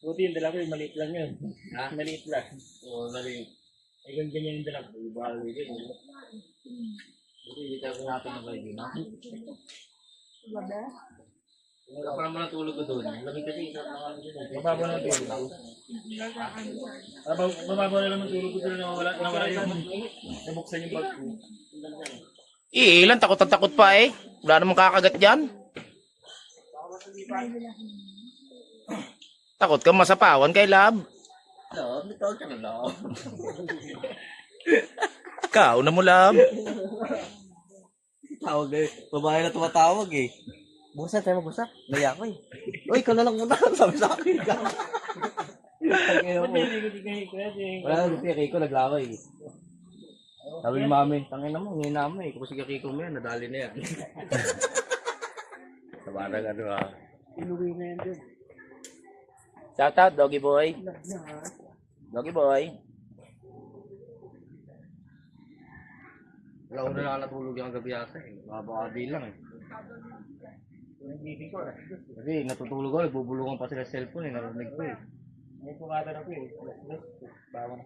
Buti yung dala ko, yung maliit lang yun. Ha? Maliit lang. Oo, mali. Ay, ganyan yung dala ko. Ibahal din. Buti, hindi tayo natin na kayo din, ha? Wala pa naman natulog ko doon. Lamig kasi isa pa kami dun. Mababaw na tulog ko. Mababaw na naman tulog ko sila nawala yung nabuksan yung bag ko. Ilan, takot at takot pa eh. Wala namang kakagat dyan. Takot ka masapawan kay Lab. Love, nitawag ka na love. Ikaw na mo, Lab. Tawag eh. Babae na tumatawag eh. Busa tayo magbusa. Naya ko eh. Uy, ikaw na lang muna. Sabi sa akin ka. Ba't hindi ko kasi? Wala na, si Kiko naglaway eh. Sabi ni mami, tangin na mo, ngayon namin eh. Kung si Kiko mo yan, nadali na yan. Sabarang ano ah. Inuwi na yan dun. Shout out, Doggy Boy. Doggy Boy. Wala ko na nakatulog yung gabi yata eh. Mabakadi lang eh. Kasi natutulog ko, nagbubulungan pa sila sa cellphone eh. Narinig ko eh. May pungatan ako eh. Bawang.